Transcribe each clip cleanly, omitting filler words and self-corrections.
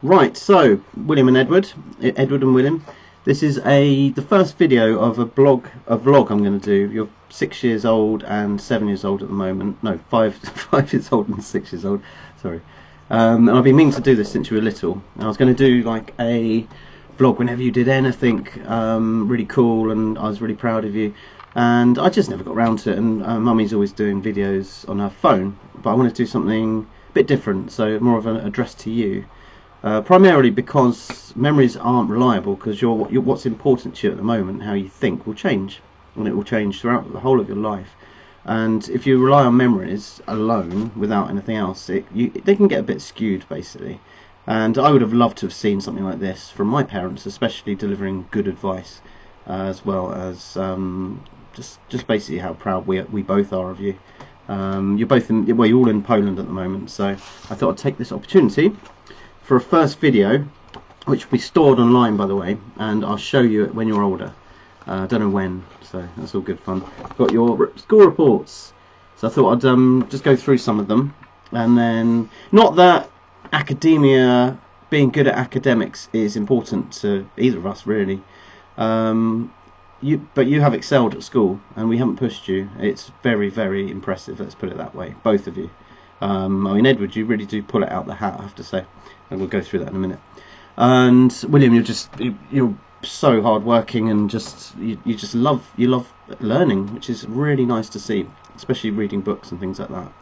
Right, so William and Edward and William. This is the first video of a vlog I'm going to do. You're 6 years old and 7 years old at the moment. No, 5 years old and 6 years old. Sorry. And I've been meaning to do this since you were little. And I was going to do like a vlog whenever you did anything really cool, and I was really proud of you. And I just never got around to it. And Mummy's always doing videos on her phone, but I want to do something a bit different, so more of an address to you. Primarily because memories aren't reliable, because what's important to you at the moment, how you think, will change, and it will change throughout the whole of your life. And if you rely on memories alone without anything else, they can get a bit skewed basically. And I would have loved to have seen something like this from my parents, especially delivering good advice, as well as just basically how proud we both are of you. You're both you're all in Poland at the moment, so I thought I'd take this opportunity for a first video, which will be stored online, by the way, and I'll show you it when you're older. I don't know when, so that's all good fun. Got your school reports, so I thought I'd just go through some of them, and then, not that academia, being good at academics is important to either of us really, but you have excelled at school and we haven't pushed you. It's very, very impressive, let's put it that way, both of you. I mean, Edward, you really do pull it out the hat, I have to say, and we'll go through that in a minute. And William, you're so hardworking, and you just love learning, which is really nice to see, especially reading books and things like that.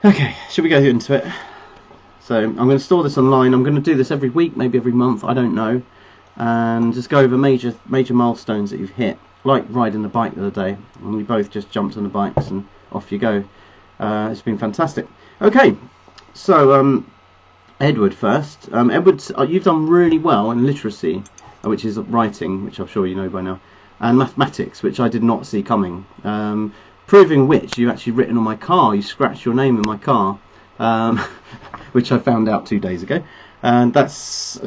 Okay, should we go into it? So I'm going to store this online. I'm going to do this every week, maybe every month, I don't know, and just go over major milestones that you've hit, like riding the bike the other day, and we both just jumped on the bikes and off you go. It's been fantastic. Okay, so Edward first. Edward, you've done really well in literacy, which is writing, which I'm sure you know by now, and mathematics, which I did not see coming. Proving which, you've actually written on my car. You scratched your name in my car, which I found out 2 days ago, and that's.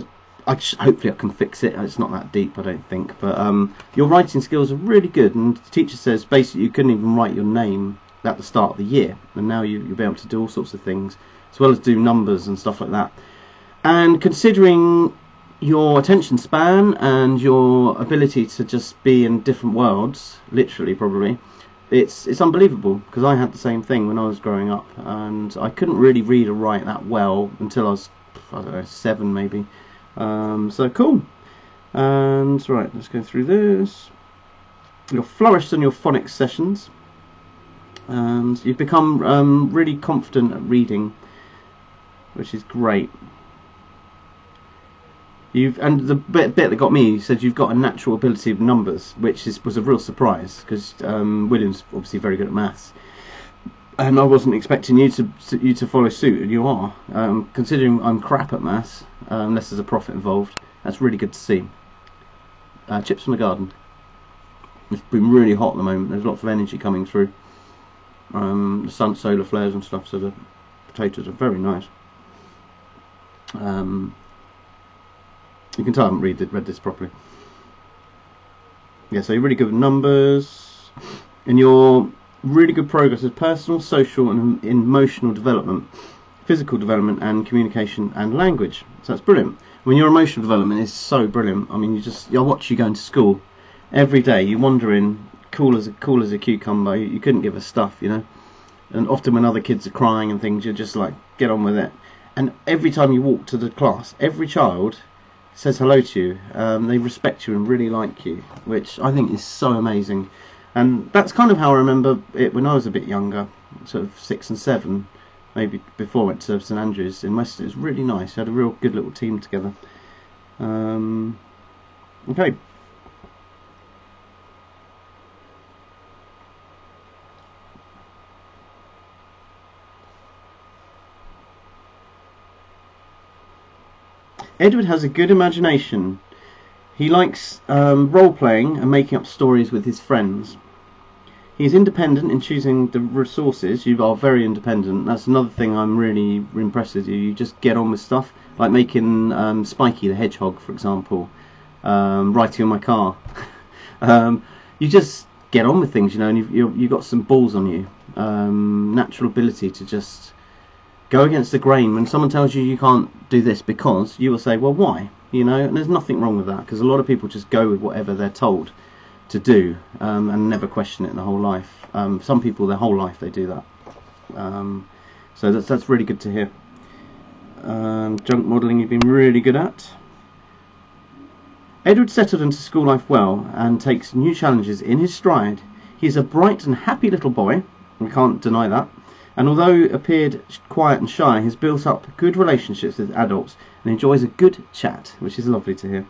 Hopefully I can fix it. It's not that deep, I don't think, but your writing skills are really good, and the teacher says basically you couldn't even write your name at the start of the year, and now you'll be able to do all sorts of things, as well as do numbers and stuff like that. And considering your attention span and your ability to just be in different worlds, literally probably, it's unbelievable, because I had the same thing when I was growing up, and I couldn't really read or write that well until I was, I don't know, 7 maybe. So cool. And right, let's go through this. You're flourished in your phonics sessions, and you've become really confident at reading, which is great. And the bit that got me, you said you've got a natural ability of numbers, which was a real surprise, because William's obviously very good at maths, and I wasn't expecting you to follow suit, and you are. Considering I'm crap at maths, unless there's a profit involved, that's really good to see. Chips from the garden. It's been really hot at the moment. There's lots of energy coming through. The solar flares and stuff, so the potatoes are very nice. You can tell I haven't read this properly. Yeah, so you're really good with numbers, and you're really good progress with personal, social and emotional development, physical development and communication and language. So that's brilliant. I mean, your emotional development is so brilliant. I mean, I watch you going to school every day. You're wandering, cool as a cucumber. You couldn't give a stuff, you know. And often when other kids are crying and things, you're just like, get on with it. And every time you walk to the class, every child says hello to you. They respect you and really like you, which I think is so amazing. And that's kind of how I remember it when I was a bit younger, sort of 6 and 7, maybe before I went to St Andrews in Weston. It was really nice. We had a real good little team together. Okay. Edward has a good imagination. He likes role-playing and making up stories with his friends. He is independent in choosing the resources. You are very independent. That's another thing I'm really impressed with you. You just get on with stuff, like making Spiky the Hedgehog, for example, writing on my car. You just get on with things, you know, and you've got some balls on you. Natural ability to just go against the grain. When someone tells you you can't do this because, you will say, well, why? You know, and there's nothing wrong with that, because a lot of people just go with whatever they're told to do, and never question it in their whole life. Some people, their whole life, they do that. So that's really good to hear. Junk modelling you've been really good at. Edward settled into school life well and takes new challenges in his stride. He is a bright and happy little boy, we can't deny that, and although appeared quiet and shy, he's built up good relationships with adults and enjoys a good chat, which is lovely to hear.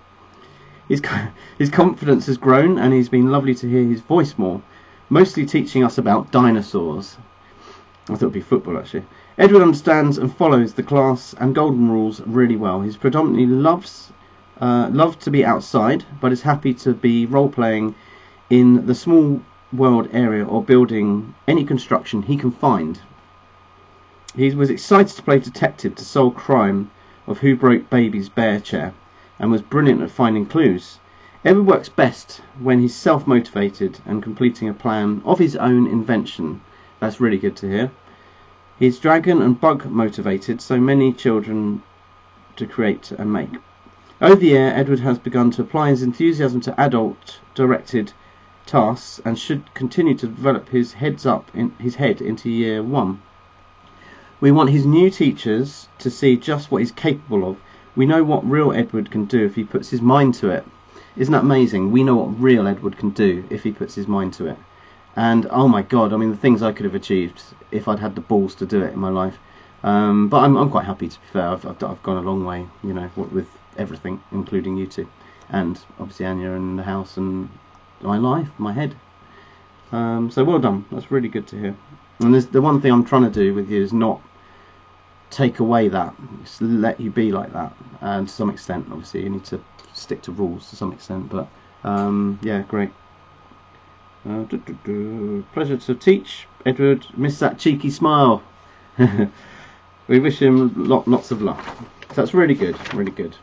His confidence has grown, and it's been lovely to hear his voice more, mostly teaching us about dinosaurs. I thought it would be football, actually. Edward understands and follows the class and golden rules really well. He's predominantly loves to be outside, but is happy to be role-playing in the small world area or building any construction he can find. He was excited to play detective to solve crime of who broke baby's bear chair, and was brilliant at finding clues. Edward works best when he's self-motivated and completing a plan of his own invention. That's really good to hear. He's dragon and bug motivated, so many children to create and make. Over the year, Edward has begun to apply his enthusiasm to adult-directed tasks and should continue to develop his head into year 1. We want his new teachers to see just what he's capable of. We know what real Edward can do if he puts his mind to it. Isn't that amazing? We know what real Edward can do if he puts his mind to it. And oh my God, I mean, the things I could have achieved if I'd had the balls to do it in my life. But I'm quite happy, to be fair. I've gone a long way, you know, with everything, including you two, and obviously Anya and the house and my life, my head. So well done. That's really good to hear. And the one thing I'm trying to do with you is not take away that, just let you be like that, and to some extent, obviously, you need to stick to rules to some extent. But yeah, great. Pleasure to teach, Edward. Miss that cheeky smile. We wish him lots of luck. So that's really good, really good.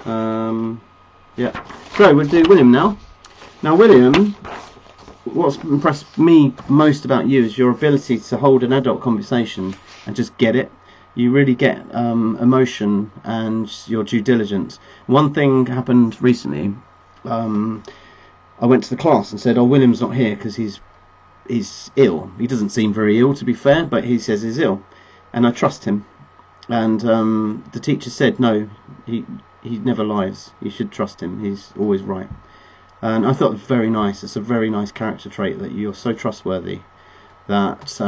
Yeah. So we'll do William now. Now, William, what's impressed me most about you is your ability to hold an adult conversation and just get it. You really get emotion and your due diligence. One thing happened recently. I went to the class and said, "Oh, William's not here because he's ill. He doesn't seem very ill, to be fair, but he says he's ill," and I trust him. And the teacher said, "No, he never lies. You should trust him. He's always right." And I thought it was very nice. It's a very nice character trait that you're so trustworthy that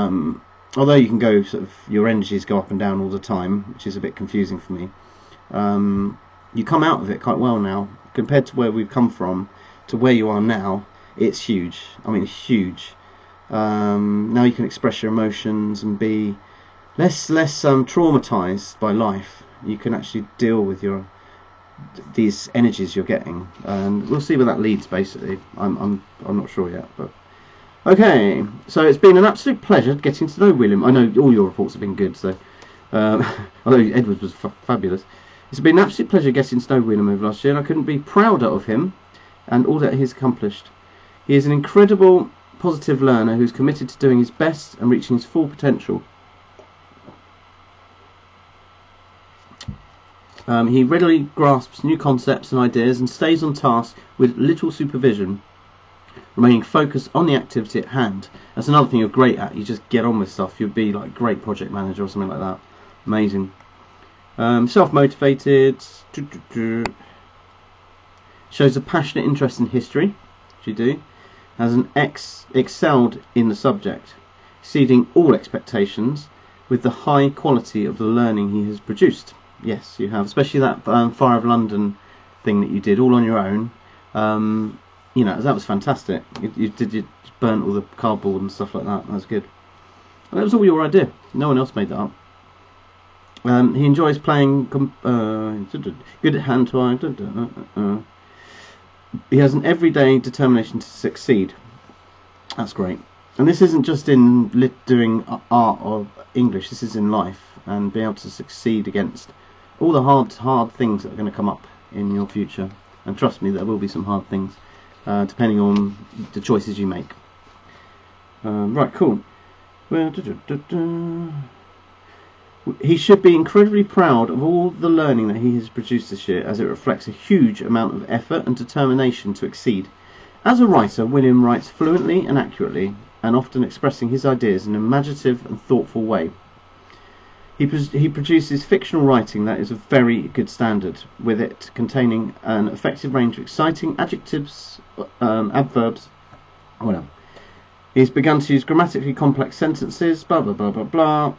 although you can go sort of, your energies go up and down all the time, which is a bit confusing for me. You come out of it quite well now compared to where we've come from. To where you are now, it's huge. I mean, huge. Now you can express your emotions and be less traumatized by life. You can actually deal with these energies you're getting, and we'll see where that leads. Basically, I'm not sure yet, but okay. So it's been an absolute pleasure getting to know William. I know all your reports have been good, so although Edward was fabulous, it's been an absolute pleasure getting to know William over last year, and I couldn't be prouder of him and all that he's accomplished. He is an incredible, positive learner who's committed to doing his best and reaching his full potential. He readily grasps new concepts and ideas and stays on task with little supervision, remaining focused on the activity at hand. That's another thing you're great at. You just get on with stuff. You'd be like a great project manager or something like that. Amazing. Self-motivated. Shows a passionate interest in history, which you do. Has excelled in the subject, exceeding all expectations with the high quality of the learning he has produced. Yes, you have, especially that Fire of London thing that you did all on your own. You know, that was fantastic. You burnt all the cardboard and stuff like that. That was good. And that was all your idea. No one else made that up. He enjoys playing good at hand to eye. He has an everyday determination to succeed. That's great. And this isn't just in doing art or English. This is in life, and being able to succeed against all the hard things that are going to come up in your future. And trust me, there will be some hard things, depending on the choices you make. Right, cool. Well, He should be incredibly proud of all the learning that he has produced this year, as it reflects a huge amount of effort and determination to exceed. As a writer, William writes fluently and accurately, and often expressing his ideas in an imaginative and thoughtful way. He produces fictional writing that is of very good standard, with it containing an effective range of exciting adjectives, adverbs, whatever. He's begun to use grammatically complex sentences, blah blah blah blah blah.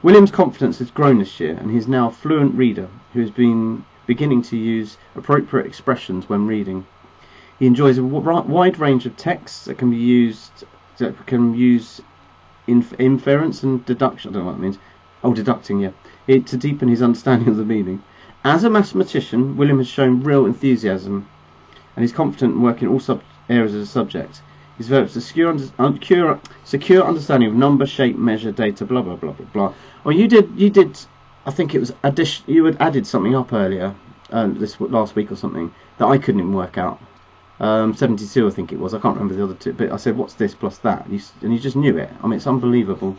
William's confidence has grown this year, and he is now a fluent reader who has been beginning to use appropriate expressions when reading. He enjoys a wide range of texts that can use inference and deduction. I don't know what that means. Oh, deducting, yeah. To deepen his understanding of the meaning. As a mathematician, William has shown real enthusiasm, and is confident in working in all areas of the subject. He's developed a secure understanding of number, shape, measure, data, blah blah blah blah blah. Oh, you did. I think it was you had added something up earlier, this last week or something, that I couldn't even work out. 72, I think it was. I can't remember the other two, but I said, "What's this plus that?" And you just knew it. I mean, it's unbelievable.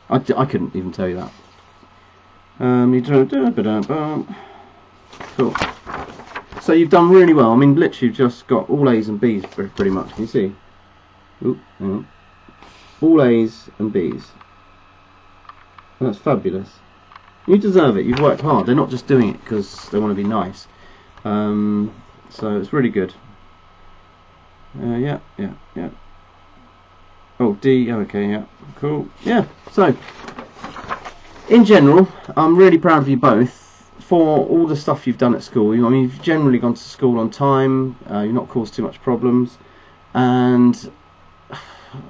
I couldn't even tell you that. Cool. So you've done really well. I mean, literally, you've just got all A's and B's pretty much. Can you see? Ooh, hang on. All A's and B's. That's fabulous. You deserve it. You've worked hard. They're not just doing it because they want to be nice. So it's really good. Yeah. Oh, D. Okay, yeah. Cool. Yeah. So, in general, I'm really proud of you both for all the stuff you've done at school. I mean, you've generally gone to school on time. You've not caused too much problems, and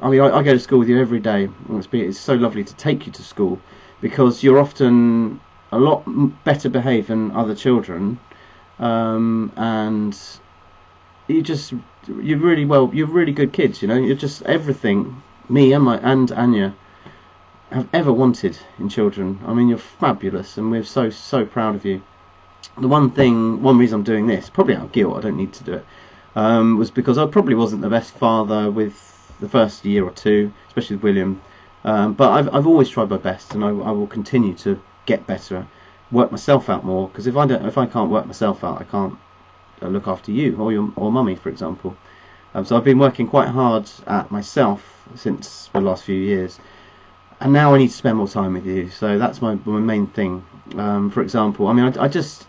I mean, I go to school with you every day. It's so lovely to take you to school because you're often a lot better behaved than other children, and you're really good kids. You know, you're just everything me and Anya have ever wanted in children. I mean, you're fabulous, and we're so proud of you. The one reason I'm doing this, probably out of guilt, I don't need to do it, was because I probably wasn't the best father with the first year or two, especially with William. But I've always tried my best, and I will continue to get better, work myself out more. Because if I can't work myself out, I can't look after you or mummy, for example. So I've been working quite hard at myself since the last few years, and now I need to spend more time with you. So that's my main thing. For example, I mean, I'm just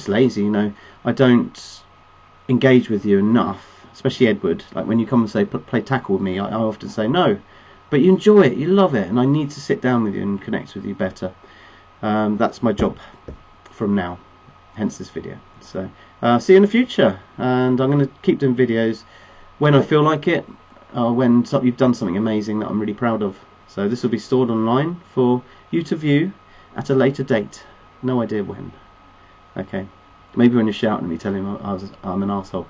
lazy, you know. I don't engage with you enough, especially Edward. Like when you come and say play tackle with me, I often say no, but you enjoy it, you love it, and I need to sit down with you and connect with you better. That's my job from now, hence this video. So see you in the future, and I'm going to keep doing videos when I feel like it, when you've done something amazing that I'm really proud of. So this will be stored online for you to view at a later date. No idea when. Okay, maybe when you're shouting at me telling me I'm an arsehole.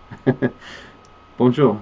Bonjour.